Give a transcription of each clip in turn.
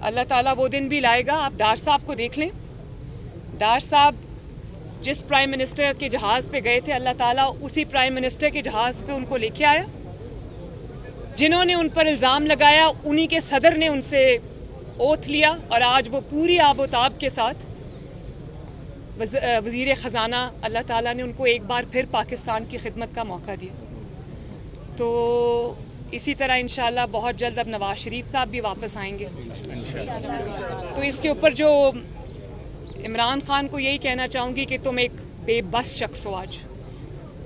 اللہ تعالیٰ وہ دن بھی لائے گا. آپ ڈار صاحب کو دیکھ لیں. ڈار صاحب جس پرائم منسٹر کے جہاز پہ گئے تھے, اللہ تعالیٰ اسی پرائم منسٹر کے جہاز پہ ان کو لے کے آیا. جنہوں نے ان پر الزام لگایا انہی کے صدر نے ان سے اوتھ لیا, اور آج وہ پوری آب و تاب کے ساتھ وزیر خزانہ, اللہ تعالیٰ نے ان کو ایک بار پھر پاکستان کی خدمت کا موقع دیا. تو اسی طرح انشاءاللہ بہت جلد اب نواز شریف صاحب بھی واپس آئیں گے. تو اس کے اوپر جو عمران خان کو یہی کہنا چاہوں گی کہ تم ایک بے بس شخص ہو. آج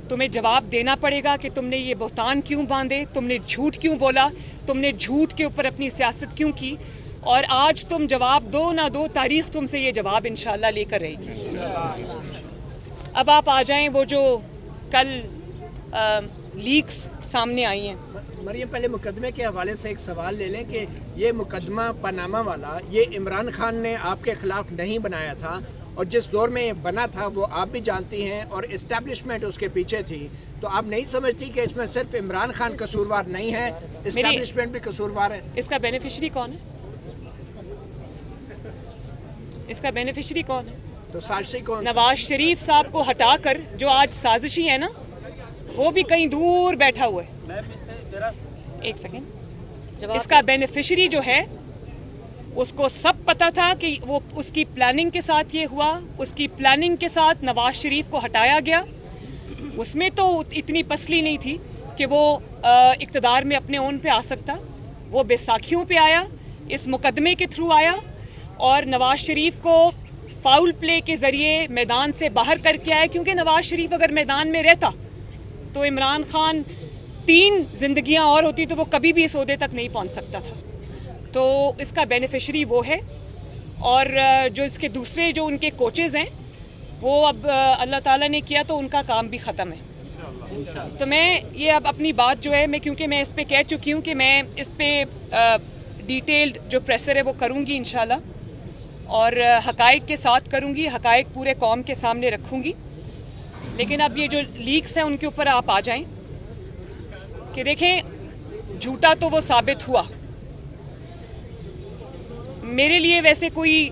تمہیں جواب دینا پڑے گا کہ تم نے یہ بہتان کیوں باندھے, تم نے جھوٹ کیوں بولا, تم نے جھوٹ کے اوپر اپنی سیاست کیوں کی, اور آج تم جواب دو نہ دو, تاریخ تم سے یہ جواب انشاءاللہ لے کر رہے گی. اب آپ آ جائیں وہ جو کل لیکس سامنے آئی ہیں. مریم, پہلے مقدمے کے حوالے سے ایک سوال لے لیں کہ یہ مقدمہ پاناما والا یہ عمران خان نے آپ کے خلاف نہیں بنایا تھا, اور جس دور میں بنا تھا وہ آپ بھی جانتی ہیں, اور اسٹیبلشمنٹ اس کے پیچھے تھی. تو آپ نہیں سمجھتی کہ اس میں صرف عمران خان قصوروار نہیں ہے, اسٹیبلشمنٹ بھی قصوروار ہے؟ اس کا بینیفیشری کون ہے؟ اس کا بینیفیشری کون ہے؟ تو سازشی کون؟ نواز شریف صاحب کو ہٹا کر جو آج سازشی ہے نا, وہ بھی کہیں دور بیٹھا ہوا ہے. ایک سیکنڈ. اس کا بینیفیشری جو ہے اس کو سب پتا تھا کہ وہ اس کی پلاننگ کے ساتھ یہ ہوا, اس کی پلاننگ کے ساتھ نواز شریف کو ہٹایا گیا. اس میں تو اتنی پسلی نہیں تھی کہ وہ اقتدار میں اپنے اون پہ آ سکتا. وہ بیساکھیوں پہ آیا, اس مقدمے کے تھرو آیا, اور نواز شریف کو فاؤل پلے کے ذریعے میدان سے باہر کر کے آیا. کیونکہ نواز شریف اگر میدان میں رہتا تو عمران خان 3 زندگیاں اور ہوتی تو وہ کبھی بھی اس عہدے تک نہیں پہنچ سکتا تھا. تو اس کا بینیفیشری وہ ہے, اور جو اس کے دوسرے جو ان کے کوچز ہیں وہ اب اللہ تعالیٰ نے کیا تو ان کا کام بھی ختم ہے. تو میں یہ اب اپنی بات جو ہے, میں کیونکہ میں اس پہ کہہ چکی ہوں کہ میں اس پہ ڈیٹیلڈ جو پریسر ہے وہ کروں گی انشاءاللہ, اور حقائق کے ساتھ کروں گی, حقائق پورے قوم کے سامنے رکھوں گی. لیکن اب یہ جو لیکس ہیں ان کے اوپر آپ آ جائیں کہ دیکھیں جھوٹا تو وہ ثابت ہوا. میرے لیے ویسے کوئی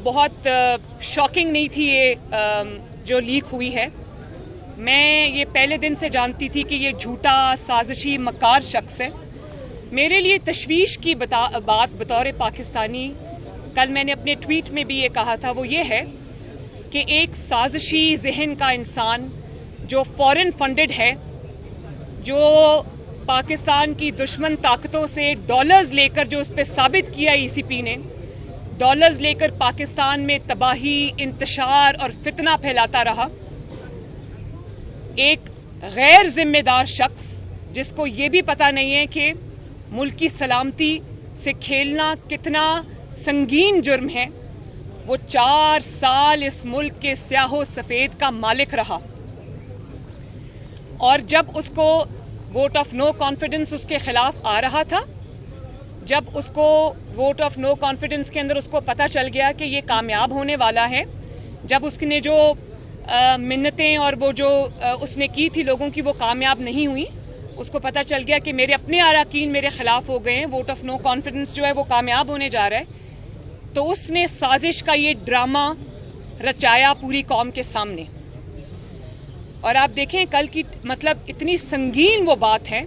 بہت شاکنگ نہیں تھی یہ جو لیک ہوئی ہے. میں یہ پہلے دن سے جانتی تھی کہ یہ جھوٹا سازشی مکار شخص ہے. میرے لیے تشویش کی بات بطور پاکستانی, کل میں نے اپنے ٹویٹ میں بھی یہ کہا تھا, وہ یہ ہے کہ ایک سازشی ذہن کا انسان جو فورن فنڈڈ ہے, جو پاکستان کی دشمن طاقتوں سے ڈالرز لے کر, جو اس پہ ثابت کیا ای سی پی نے, ڈالرز لے کر پاکستان میں تباہی, انتشار اور فتنہ پھیلاتا رہا. ایک غیر ذمہ دار شخص جس کو یہ بھی پتہ نہیں ہے کہ ملک کی سلامتی سے کھیلنا کتنا سنگین جرم ہے, وہ 4 سال اس ملک کے سیاہ و سفید کا مالک رہا. اور جب اس کو ووٹ آف نو کانفیڈنس اس کے خلاف آ رہا تھا, جب اس کو ووٹ آف نو کانفیڈنس کے اندر اس کو پتہ چل گیا کہ یہ کامیاب ہونے والا ہے, جب اس نے جو منتیں اور وہ جو اس نے کی تھی لوگوں کی وہ کامیاب نہیں ہوئی, اس کو پتہ چل گیا کہ میرے اپنے اراکین میرے خلاف ہو گئے ہیں, ووٹ آف نو کانفیڈنس جو ہے وہ کامیاب ہونے جا رہا ہے. تو اس نے سازش کا یہ ڈرامہ رچایا پوری قوم کے سامنے. اور آپ دیکھیں کل کی مطلب اتنی سنگین وہ بات ہے.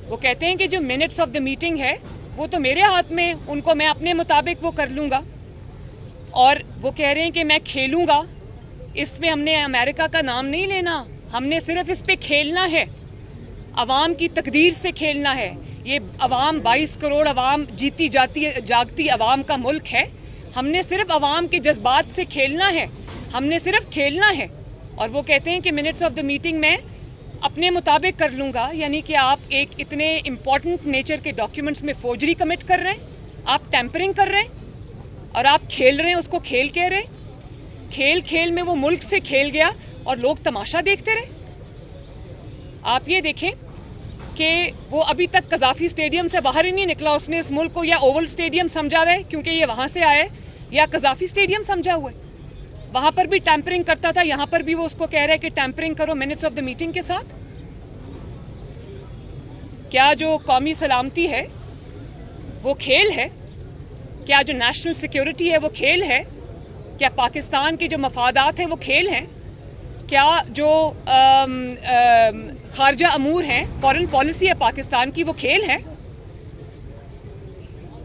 وہ کہتے ہیں کہ جو منٹس آف دا میٹنگ ہے وہ تو میرے ہاتھ میں, ان کو میں اپنے مطابق وہ کر لوں گا. اور وہ کہہ رہے ہیں کہ میں کھیلوں گا. اس میں ہم نے امریکہ کا نام نہیں لینا, ہم نے صرف اس پہ کھیلنا ہے, عوام کی تقدیر سے کھیلنا ہے. یہ عوام 22 کروڑ عوام جیتی جاگتی عوام کا ملک ہے. ہم نے صرف عوام کے جذبات سے کھیلنا ہے, ہم نے صرف کھیلنا ہے. اور وہ کہتے ہیں کہ منٹس آف دا میٹنگ میں اپنے مطابق کر لوں گا. یعنی کہ آپ ایک اتنے امپورٹنٹ نیچر کے ڈاکیومنٹس میں فوجری کمٹ کر رہے ہیں, آپ ٹیمپرنگ کر رہے ہیں, اور آپ کھیل رہے ہیں, اس کو کھیل کہہ رہے ہیں. کھیل میں وہ ملک سے کھیل گیا اور لوگ تماشا دیکھتے رہے. آپ یہ دیکھیں کہ وہ ابھی تک قذافی اسٹیڈیم سے باہر ہی نہیں نکلا. اس نے اس ملک کو یا اوول اسٹیڈیم سمجھا ہوا ہے کیونکہ یہ وہاں سے آئے, یا قذافی اسٹیڈیم سمجھا ہوا ہے. وہاں پر بھی ٹیمپرنگ کرتا تھا, یہاں پر بھی وہ اس کو کہہ رہا ہے کہ ٹیمپرنگ کرو منٹس آف دا میٹنگ کے ساتھ. کیا جو قومی سلامتی ہے وہ کھیل ہے؟ کیا جو نیشنل سیکیورٹی ہے وہ کھیل ہے؟ کیا پاکستان کے جو مفادات ہیں وہ کھیل ہیں؟ کیا جو خارجہ امور ہیں، فارن پالیسی ہے پاکستان کی، وہ کھیل ہے؟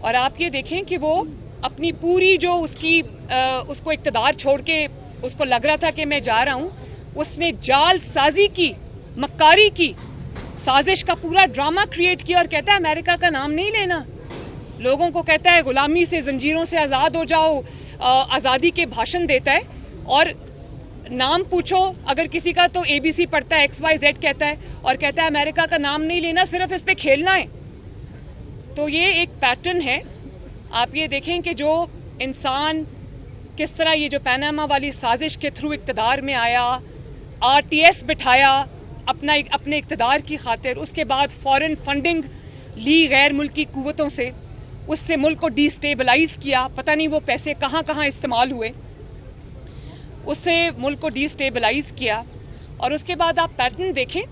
اور آپ یہ دیکھیں کہ وہ اپنی پوری جو اس کو اقتدار چھوڑ کے اس کو لگ رہا تھا کہ میں جا رہا ہوں، اس نے جال سازی کی، مکاری کی، سازش کا پورا ڈرامہ کریٹ کیا، اور کہتا ہے امریکہ کا نام نہیں لینا، لوگوں کو کہتا ہے غلامی سے، زنجیروں سے آزاد ہو جاؤ، آزادی کے بھاشن دیتا ہے، اور نام پوچھو اگر کسی کا تو ABC پڑھتا ہے، XYZ کہتا ہے، اور کہتا ہے امریکہ کا نام نہیں لینا، صرف اس پہ کھیلنا ہے۔ تو یہ ایک پیٹرن ہے۔ آپ یہ دیکھیں کہ جو انسان کس طرح یہ جو پاناما والی سازش کے تھرو اقتدار میں آیا، RTS بٹھایا اپنے اقتدار کی خاطر، اس کے بعد فورن فنڈنگ لی غیر ملکی قوتوں سے، اس سے ملک کو ڈی سٹیبلائز کیا، پتہ نہیں وہ پیسے کہاں کہاں استعمال ہوئے، اس سے ملک کو ڈی سٹیبلائز کیا۔ اور اس کے بعد آپ پیٹرن دیکھیں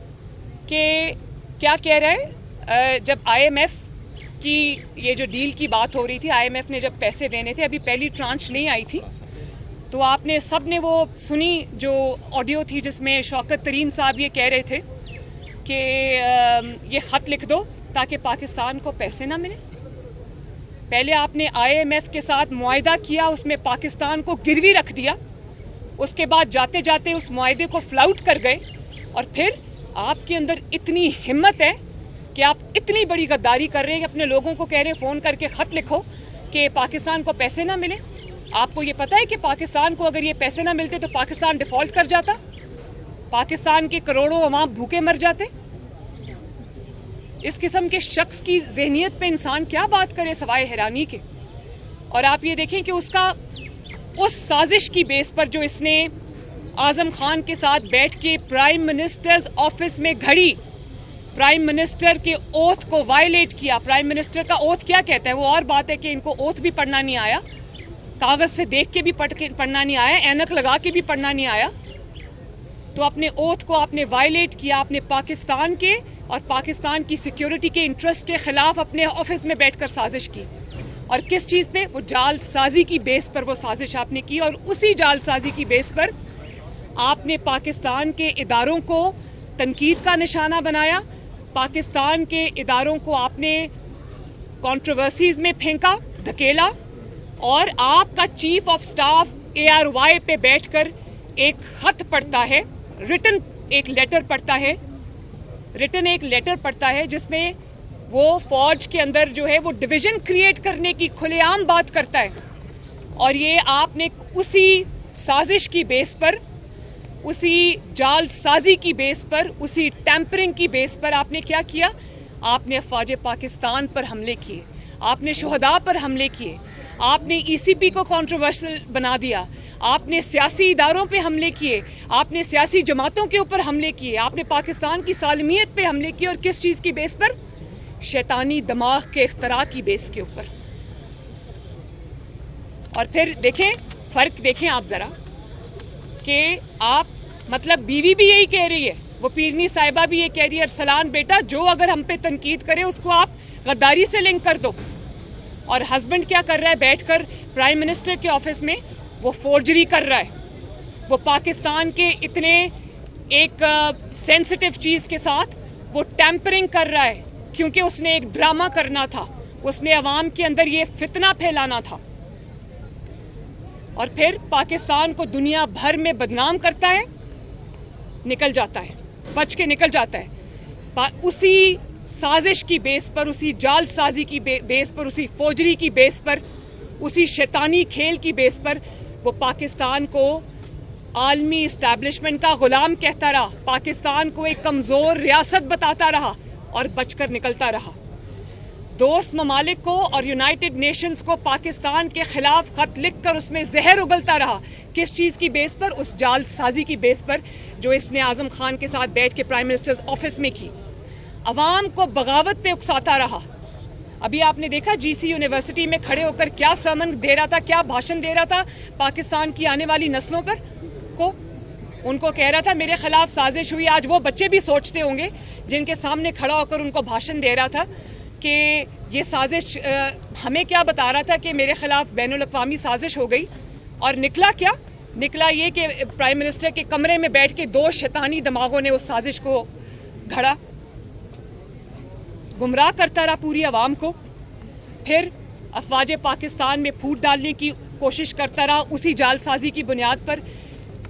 کہ کیا کہہ رہے ہیں، جب IMF کی یہ جو ڈیل کی بات ہو رہی تھی، IMF نے جب پیسے دینے تھے، ابھی پہلی ٹرانچ نہیں آئی تھی، تو آپ نے سب نے وہ سنی جو آڈیو تھی جس میں شوکت ترین صاحب یہ کہہ رہے تھے کہ یہ خط لکھ دو تاکہ پاکستان کو پیسے نہ ملے۔ پہلے آپ نے IMF کے ساتھ معاہدہ کیا، اس میں پاکستان کو گروی رکھ دیا، اس کے بعد جاتے جاتے اس معاہدے کو فلاؤٹ کر گئے، اور پھر آپ کے اندر اتنی ہمت ہے کہ آپ اتنی بڑی غداری کر رہے ہیں کہ اپنے لوگوں کو کہہ رہے ہیں فون کر کے خط لکھو کہ پاکستان کو پیسے نہ ملے۔ آپ کو یہ پتہ ہے کہ پاکستان کو اگر یہ پیسے نہ ملتے تو پاکستان ڈیفالٹ کر جاتا، پاکستان کے کروڑوں عوام بھوکے مر جاتے۔ اس قسم کے شخص کی ذہنیت پہ انسان کیا بات کرے سوائے حیرانی کے۔ اور آپ یہ دیکھیں کہ اس سازش کی بیس پر جو اس نے اعظم خان کے ساتھ بیٹھ کے پرائم منسٹرز آفس میں گھڑی، پرائم منسٹر کے اوتھ کو وائلیٹ کیا۔ پرائم منسٹر کا اوتھ کیا کہتا ہے؟ وہ اور بات ہے کہ ان کو اوتھ بھی پڑھنا نہیں آیا، کاغذ سے دیکھ کے بھی پڑھنا نہیں آیا، اینک لگا کے بھی پڑھنا نہیں آیا، تو اپنے اوتھ کو آپ نے وائلیٹ کیا، آپ نے پاکستان کے اور پاکستان کی سیکیورٹی کے انٹرسٹ کے خلاف اپنے آفس میں بیٹھ کر سازش کی۔ اور کس چیز پہ؟ وہ جال سازی کی بیس پر وہ سازش آپ نے کی، اور اسی جال سازی کی بیس پر آپ نے پاکستان کے اداروں کو تنقید کا نشانہ بنایا، پاکستان کے اداروں کو آپ نے کنٹروورسیز میں پھینکا، دھکیلا، اور آپ کا چیف آف سٹاف ARY پہ بیٹھ کر ایک خط پڑھتا ہے، ریٹن ایک لیٹر پڑھتا ہے جس میں وہ فوج کے اندر جو ہے وہ ڈویژن کریٹ کرنے کی کھلے عام بات کرتا ہے۔ اور یہ آپ نے اسی سازش کی بیس پر، اسی جال سازی کی بیس پر، اسی ٹیمپرنگ کی بیس پر آپ نے کیا کیا؟ آپ نے افواج پاکستان پر حملے کیے، آپ نے شہداء پر حملے کیے، آپ نے ECP کو کنٹروورشل بنا دیا، آپ نے سیاسی اداروں پہ حملے کیے، آپ نے سیاسی جماعتوں کے اوپر حملے کیے، آپ نے پاکستان کی سالمیت پہ حملے کیے، اور کس چیز کی بیس پر؟ شیطانی دماغ کے اختراع کی بیس کے اوپر۔ اور پھر دیکھیں فرق، دیکھیں آپ ذرا کہ آپ مطلب بیوی بھی یہی کہہ رہی ہے، وہ پیرنی صاحبہ بھی یہ کہہ رہی ہے، ارسلان بیٹا جو اگر ہم پہ تنقید کرے اس کو آپ غداری سے لنک کر دو۔ اور ہسبینڈ کیا کر رہا ہے؟ بیٹھ کر پرائم منسٹر کے آفس میں وہ فورجری کر رہا ہے، وہ پاکستان کے اتنے ایک سینسٹیو چیز کے ساتھ وہ ٹیمپرنگ کر رہا ہے، کیونکہ اس نے ایک ڈرامہ کرنا تھا، اس نے عوام کے اندر یہ فتنہ پھیلانا تھا، اور پھر پاکستان کو دنیا بھر میں بدنام کرتا ہے، نکل جاتا ہے، بچ کے نکل جاتا ہے۔ اسی سازش کی بیس پر، اسی جال سازی کی بیس پر، اسی فوجری کی بیس پر، اسی شیطانی کھیل کی بیس پر وہ پاکستان کو عالمی اسٹیبلشمنٹ کا غلام کہتا رہا، پاکستان کو ایک کمزور ریاست بتاتا رہا، اور بچ کر نکلتا رہا۔ دوست ممالک کو اور یونائٹڈ نیشنز کو پاکستان کے خلاف خط لکھ کر اس میں زہر اگلتا رہا۔ کس چیز کی بیس پر؟ اس جال سازی کی بیس پر جو اس نے اعظم خان کے ساتھ بیٹھ کے پرائم منسٹرز آفس میں کی۔ عوام کو بغاوت پہ اکساتا رہا۔ ابھی آپ نے دیکھا GC یونیورسٹی میں کھڑے ہو کر کیا سرمن دے رہا تھا، کیا بھاشن دے رہا تھا پاکستان کی آنے والی نسلوں پر کو، ان کو کہہ رہا تھا میرے خلاف سازش ہوئی۔ آج وہ بچے بھی سوچتے ہوں گے جن کے سامنے کھڑا ہو کر ان کو بھاشن دے رہا تھا کہ یہ سازش ہمیں کیا بتا رہا تھا کہ میرے خلاف بین الاقوامی سازش ہو گئی، اور نکلا کیا؟ نکلا یہ کہ پرائم منسٹر کے کمرے میں بیٹھ کے 2 شیطانی دماغوں نے اس سازش کو گھڑا، گمراہ کرتا رہا پوری عوام کو، پھر افواج پاکستان میں پھوٹ ڈالنے کی کوشش کرتا رہا، اسی جال سازی کی بنیاد پر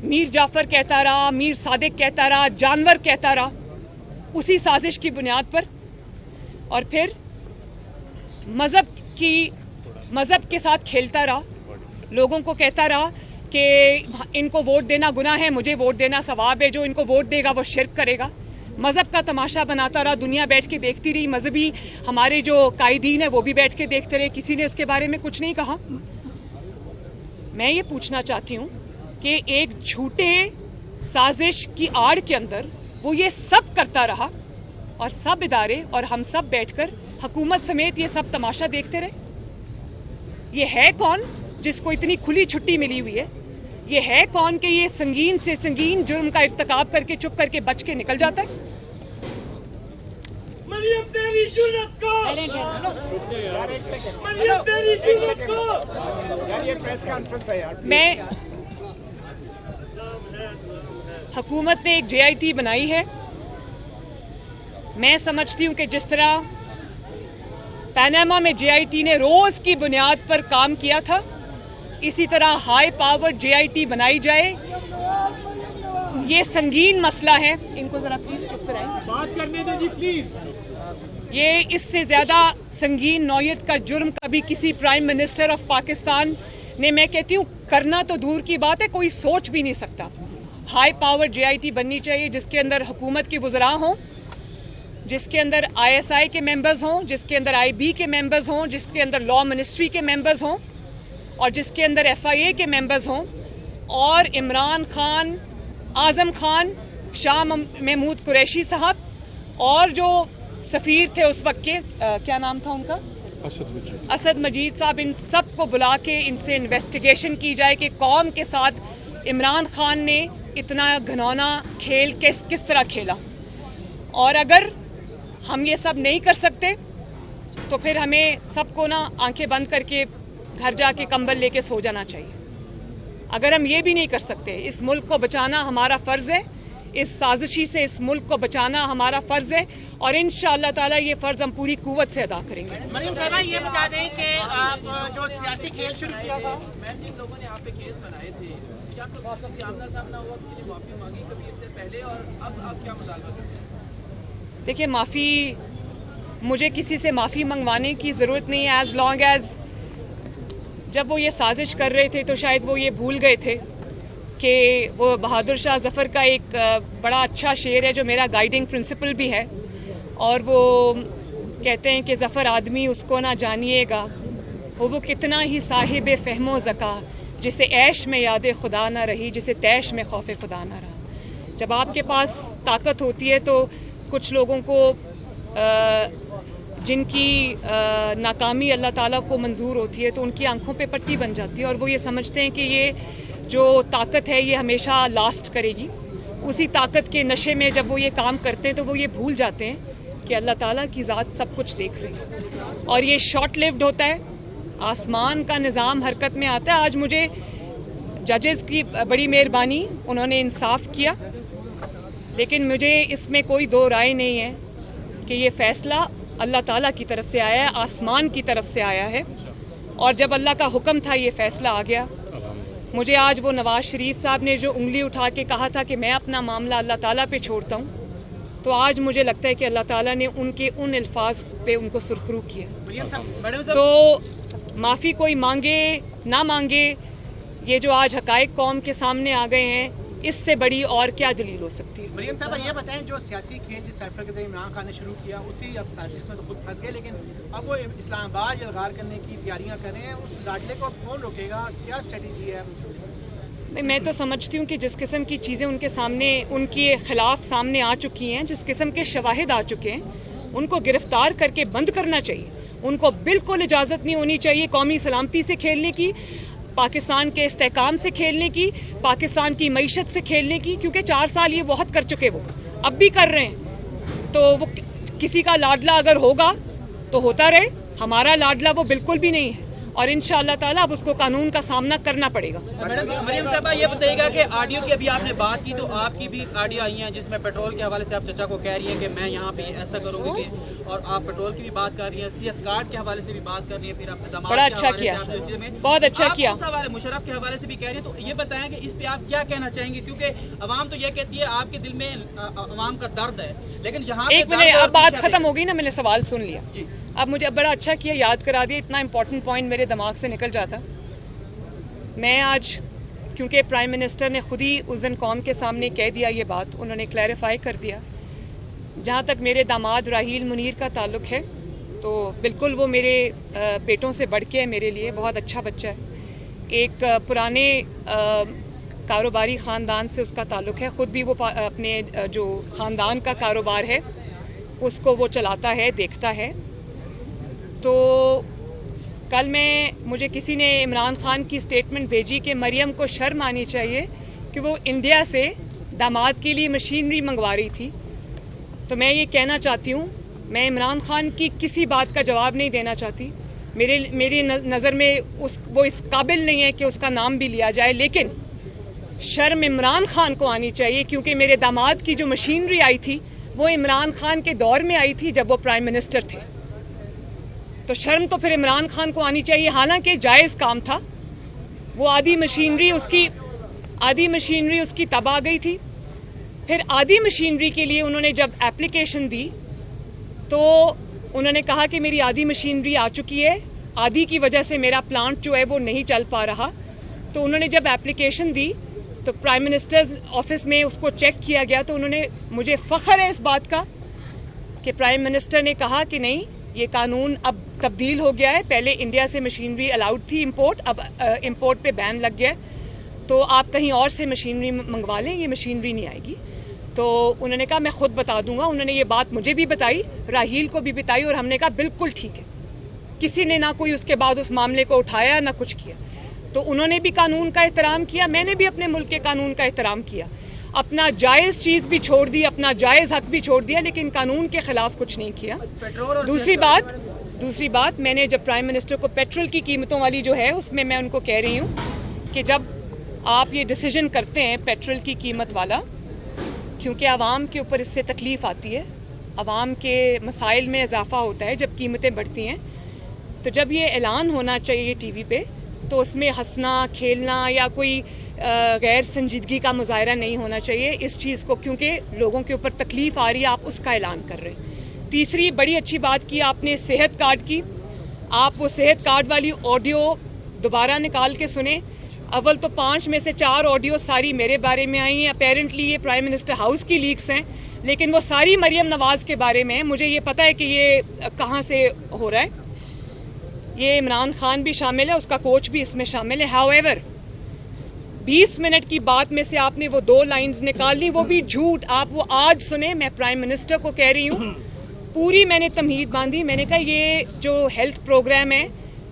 میر جعفر کہتا رہا، میر صادق کہتا رہا، جانور کہتا رہا، اسی سازش کی بنیاد پر، اور پھر مذہب کے ساتھ کھیلتا رہا، لوگوں کو کہتا رہا کہ ان کو ووٹ دینا گناہ ہے، مجھے ووٹ دینا ثواب ہے، جو ان کو ووٹ دے گا وہ شرک کرے گا، مذہب کا تماشا بناتا رہا، دنیا بیٹھ کے دیکھتی رہی، مذہبی ہمارے جو قائدین ہیں وہ بھی بیٹھ کے دیکھتے رہے، کسی نے اس کے بارے میں کچھ نہیں کہا۔ میں یہ پوچھنا چاہتی ہوں کہ ایک جھوٹے سازش کی آڑ کے اندر وہ یہ سب کرتا رہا، اور سب ادارے اور ہم سب بیٹھ کر حکومت سمیت یہ سب تماشا دیکھتے رہے۔ یہ ہے کون جس کو اتنی کھلی چھٹی ملی ہوئی ہے؟ یہ ہے کون کہ یہ سنگین سے سنگین جرم کا ارتکاب کر کے چپ کر کے بچ کے نکل جاتا ہے؟ مریم تیری جرأت کو، مریم تیری جرأت کو۔ میں حکومت نے ایک JIT بنائی ہے، میں سمجھتی ہوں کہ جس طرح پیناما میں JIT نے روز کی بنیاد پر کام کیا تھا، اسی طرح ہائی پاور JIT بنائی جائے۔ یہ سنگین مسئلہ ہے، ان کو ذرا پلیز چپ کرائیں، بات کرنے دیں جی پلیز۔ یہ اس سے زیادہ سنگین نوعیت کا جرم کبھی کسی پرائم منسٹر آف پاکستان نے، میں کہتی ہوں کرنا تو دور کی بات ہے، کوئی سوچ بھی نہیں سکتا۔ ہائی پاور JIT بننی چاہیے جس کے اندر حکومت کے وزراء ہوں، جس کے اندر ISI کے ممبرز ہوں، جس کے اندر IB کے ممبرز ہوں، جس کے اندر لا منسٹری کے ممبرز ہوں، اور جس کے اندر FIA کے ممبرز ہوں، اور عمران خان، اعظم خان، شاہ محمود قریشی صاحب، اور جو سفیر تھے اس وقت کے کیا نام تھا ان کا، اسد مجید صاحب، ان سب کو بلا کے ان سے انویسٹیگیشن کی جائے کہ قوم کے ساتھ عمران خان نے اتنا گھنونا کھیل کس طرح کھیلا۔ اور اگر ہم یہ سب نہیں کر سکتے تو پھر ہمیں سب کو نا آنکھیں بند کر کے گھر جا کے کمبل لے کے سو جانا چاہیے۔ اگر ہم یہ بھی نہیں کر سکتے، اس ملک کو بچانا ہمارا فرض ہے، اس سازشی سے اس ملک کو بچانا ہمارا فرض ہے، اور انشاءاللہ تعالی یہ فرض ہم پوری قوت سے ادا کریں گے۔ مریم صاحبہ یہ بتا دیں کہ آپ جو سیاسی کھیل شروع کیا تھا، جن لوگوں نے آپ پہ کیس بنائے تھے، کیا کسی آمنا سامنا ہوا، کسی نے معافی مانگی کبھی اس سے پہلے، اور اب آپ کیا مطالبہ کرتے ہیں؟ دیکھیں، مجھے کسی سے معافی منگوانے کی ضرورت نہیں ہے، ایز لانگ ایز جب وہ یہ سازش کر رہے تھے تو شاید وہ یہ بھول گئے تھے کہ وہ بہادر شاہ ظفر کا ایک بڑا اچھا شعر ہے جو میرا گائیڈنگ پرنسپل بھی ہے، اور وہ کہتے ہیں کہ ظفر آدمی اس کو نہ جانیے گا، وہ کتنا ہی صاحب فہم و ذکا، جسے عیش میں یاد خدا نہ رہی، جسے تیش میں خوف خدا نہ رہا۔ جب آپ کے پاس طاقت ہوتی ہے تو کچھ لوگوں کو جن کی ناکامی اللہ تعالیٰ کو منظور ہوتی ہے تو ان کی آنکھوں پہ پٹی بن جاتی ہے، اور وہ یہ سمجھتے ہیں کہ یہ جو طاقت ہے یہ ہمیشہ لاسٹ کرے گی۔ اسی طاقت کے نشے میں جب وہ یہ کام کرتے ہیں تو وہ یہ بھول جاتے ہیں کہ اللہ تعالیٰ کی ذات سب کچھ دیکھ رہی ہے، اور یہ شارٹ لیوڈ ہوتا ہے، آسمان کا نظام حرکت میں آتا ہے۔ آج مجھے ججز کی بڑی مہربانی، انہوں نے انصاف کیا، لیکن مجھے اس میں کوئی دو رائے نہیں ہے کہ یہ فیصلہ اللہ تعالیٰ کی طرف سے آیا ہے، آسمان کی طرف سے آیا ہے، اور جب اللہ کا حکم تھا یہ فیصلہ آ گیا۔ مجھے آج وہ نواز شریف صاحب نے جو انگلی اٹھا کے کہا تھا کہ میں اپنا معاملہ اللہ تعالیٰ پہ چھوڑتا ہوں، تو آج مجھے لگتا ہے کہ اللہ تعالیٰ نے ان کے ان الفاظ پہ ان کو سرخرو کیا۔ تو معافی کوئی مانگے نہ مانگے، یہ جو آج حقائق قوم کے سامنے آ گئے ہیں، اس سے بڑی اور کیا دلیل ہو سکتی ہے؟ مریم صاحبہ یہ بتائیں، جو سیاسی کھیل جس سائفر کے ذریعے عمران خان نے شروع کیا، اسی اب سازش میں تو خود پھنس گئے، لیکن اب وہ اسلام آباد یلغار کرنے کی تیاریاں کر رہے ہیں، اس داخلے کو کون روکے گا؟ کیا اسٹریٹجی ہے؟ میں تو سمجھتی ہوں کہ جس قسم کی چیزیں ان کے سامنے، ان کے خلاف سامنے آ چکی ہیں، جس قسم کے شواہد آ چکے ہیں، ان کو گرفتار کر کے بند کرنا چاہیے۔ ان کو بالکل اجازت نہیں ہونی چاہیے قومی سلامتی سے کھیلنے کی، پاکستان کے استحکام سے کھیلنے کی، پاکستان کی معیشت سے کھیلنے کی، کیونکہ 4 سال یہ بہت کر چکے، وہ اب بھی کر رہے ہیں۔ تو وہ کسی کا لاڈلا اگر ہوگا تو ہوتا رہے. ہمارا لاڈلا وہ بالکل بھی نہیں ہے اور انشاءاللہ تعالیٰ اب اس کو قانون کا سامنا کرنا پڑے گا. میڈم مریم صاحبہ یہ بتائیے گا کہ آڈیو کی ابھی آپ نے بات کی تو آپ کی بھی آڈیو آئی ہیں جس میں پیٹرول کے حوالے سے آپ چچا کو کہہ رہی ہیں کہ میں یہاں پہ ایسا کروں گی اور آپ پیٹرول کی بھی بات کر رہی ہیں, صحت کارڈ کے حوالے سے بھی بات کر رہی ہیں, پھر آپ دماغ بڑا اچھا کیا, بہت اچھا کیا. مشرف کے حوالے سے بھی کہہ رہی ہیں, تو یہ بتائیں کہ اس پہ آپ کیا کہنا چاہیں گے, کیونکہ عوام تو یہ کہتی ہے آپ کے دل میں عوام کا درد ہے, لیکن یہاں ایک منٹ, اب بات ختم ہو گئی نا, میں نے سوال سن لیا. اب مجھے بڑا اچھا کیا یاد کرا دیا, اتنا امپورٹنٹ پوائنٹ میرے دماغ سے نکل جاتا. میں آج کیونکہ پرائم منسٹر نے خود ہی اس دن قوم کے سامنے کہہ دیا یہ بات, انہوں نے کلیریفائی کر دیا. جہاں تک میرے داماد راحیل منیر کا تعلق ہے تو بالکل وہ میرے بیٹوں سے بڑھ کے ہے میرے لیے, بہت اچھا بچہ ہے. ایک پرانے کاروباری خاندان سے اس کا تعلق ہے, خود بھی وہ اپنے جو خاندان کا کاروبار ہے اس کو وہ چلاتا ہے, دیکھتا ہے. تو کل مجھے کسی نے عمران خان کی سٹیٹمنٹ بھیجی کہ مریم کو شرم آنی چاہیے کہ وہ انڈیا سے داماد کے لیے مشینری منگوا رہی تھی. تو میں یہ کہنا چاہتی ہوں, میں عمران خان کی کسی بات کا جواب نہیں دینا چاہتی. میری نظر میں وہ اس قابل نہیں ہے کہ اس کا نام بھی لیا جائے, لیکن شرم عمران خان کو آنی چاہیے کیونکہ میرے داماد کی جو مشینری آئی تھی وہ عمران خان کے دور میں آئی تھی جب وہ پرائم منسٹر تھے. تو شرم تو پھر عمران خان کو آنی چاہیے, حالانکہ جائز کام تھا. وہ آدھی مشینری اس کی تب آ گئی تھی. پھر آدھی مشینری کے لیے انہوں نے جب ایپلیکیشن دی تو انہوں نے کہا کہ میری آدھی مشینری آ چکی ہے, آدھی کی وجہ سے میرا پلانٹ جو ہے وہ نہیں چل پا رہا. تو انہوں نے جب ایپلیکیشن دی تو پرائم منسٹر آفس میں اس کو چیک کیا گیا, تو انہوں نے, مجھے فخر ہے اس بات کا کہ پرائم منسٹر نے کہا کہ نہیں, یہ قانون اب تبدیل ہو گیا ہے. پہلے انڈیا سے مشینری الاؤڈ تھی امپورٹ, اب امپورٹ پہ بین لگ گیا ہے, تو آپ کہیں اور سے مشینری منگوا لیں, یہ مشینری نہیں آئے گی. تو انہوں نے کہا میں خود بتا دوں گا. انہوں نے یہ بات مجھے بھی بتائی, راحیل کو بھی بتائی, اور ہم نے کہا بالکل ٹھیک ہے. کسی نے نہ کوئی اس کے بعد اس معاملے کو اٹھایا نہ کچھ کیا. تو انہوں نے بھی قانون کا احترام کیا, میں نے بھی اپنے ملک کے قانون کا احترام کیا. اپنا جائز چیز بھی چھوڑ دی, اپنا جائز حق بھی چھوڑ دیا, لیکن قانون کے خلاف کچھ نہیں کیا. دوسری بات میں نے جب پرائم منسٹر کو پیٹرول کی قیمتوں والی جو ہے اس میں ان کو کہہ رہی ہوں کہ جب آپ یہ ڈیسیجن کرتے ہیں پیٹرول کی قیمت والا, کیونکہ عوام کے اوپر اس سے تکلیف آتی ہے, عوام کے مسائل میں اضافہ ہوتا ہے جب قیمتیں بڑھتی ہیں, تو جب یہ اعلان ہونا چاہیے ٹی وی پہ تو اس میں ہنسنا کھیلنا یا کوئی غیر سنجیدگی کا مظاہرہ نہیں ہونا چاہیے اس چیز کو, کیونکہ لوگوں کے اوپر تکلیف آ رہی ہے, آپ اس کا اعلان کر رہے ہیں. تیسری بڑی اچھی بات کی آپ نے صحت کارڈ کی. آپ وہ صحت کارڈ والی آڈیو دوبارہ نکال کے سنیں. اول تو 5 میں سے 4 آڈیو ساری میرے بارے میں آئی ہیں. اپیرنٹلی یہ پرائم منسٹر ہاؤس کی لیکس ہیں, لیکن وہ ساری مریم نواز کے بارے میں ہیں. مجھے یہ پتہ ہے کہ یہ کہاں سے ہو رہا ہے. یہ عمران خان بھی شامل ہے, اس کا کوچ بھی اس میں شامل ہے. ہاؤ ایور 20 منٹ کی بات میں سے آپ نے وہ 2 لائنز نکال لی, وہ بھی جھوٹ. آپ وہ آج سنیں. میں پرائم منسٹر کو کہہ رہی ہوں, پوری میں نے تمہید باندھی. میں نے کہا یہ جو ہیلتھ پروگرام ہے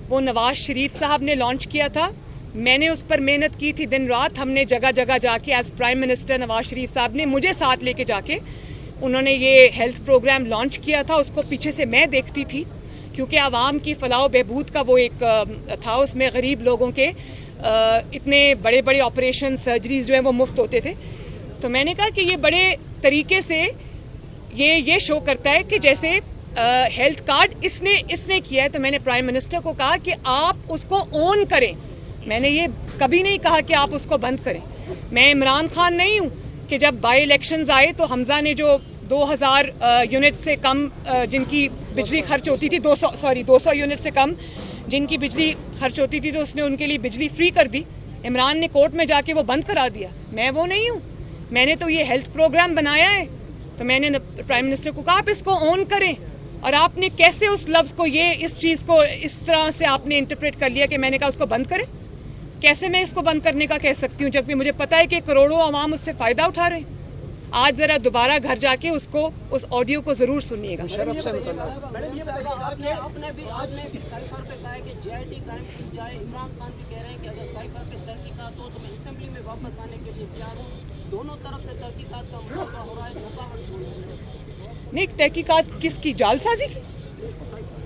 وہ نواز شریف صاحب نے لانچ کیا تھا, میں نے اس پر محنت کی تھی دن رات. ہم نے جگہ جگہ جا کے as prime minister Nawaz Sharif صاحب نے مجھے ساتھ لے کے جا کے انہوں نے یہ ہیلتھ پروگرام لانچ کیا تھا. اس کو پیچھے سے میں دیکھتی تھی کیونکہ عوام کی فلاح و بہبود کا وہ ایک تھا. اس میں غریب لوگوں کے اتنے بڑے بڑے آپریشن سرجریز جو ہیں وہ مفت ہوتے تھے. تو میں نے کہا کہ یہ بڑے طریقے سے یہ شو کرتا ہے کہ جیسے ہیلتھ کارڈ اس نے کیا ہے. تو میں نے پرائم منسٹر کو کہا کہ آپ اس کو اون کریں. میں نے یہ کبھی نہیں کہا کہ آپ اس کو بند کریں. میں عمران خان نہیں ہوں کہ جب بائی الیکشنز آئے تو حمزہ نے جو 2000 یونٹ سے کم جن کی بجلی خرچ ہوتی تھی 200 یونٹ سے کم جن کی بجلی خرچ ہوتی تھی تو اس نے ان کے لیے بجلی فری کر دی. عمران نے کورٹ میں جا کے وہ بند کرا دیا. میں وہ نہیں ہوں. میں نے تو یہ ہیلتھ پروگرام بنایا ہے. تو میں نے پرائم منسٹر کو کہا آپ اس کو اون کریں. اور آپ نے کیسے اس لفظ کو اس چیز کو اس طرح سے آپ نے انٹرپریٹ کر لیا کہ میں نے کہا اس کو بند کریں. کیسے میں اس کو بند کرنے کا کہہ سکتی ہوں جبکہ مجھے پتا ہے کہ کروڑوں عوام اس سے فائدہ اٹھا رہے ہیں. آج ذرا دوبارہ گھر جا کے اس آڈیو کو ضرور سنیے گا. نہیں, تحقیقات کس کی؟ جعل سازی کی.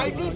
IT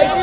IT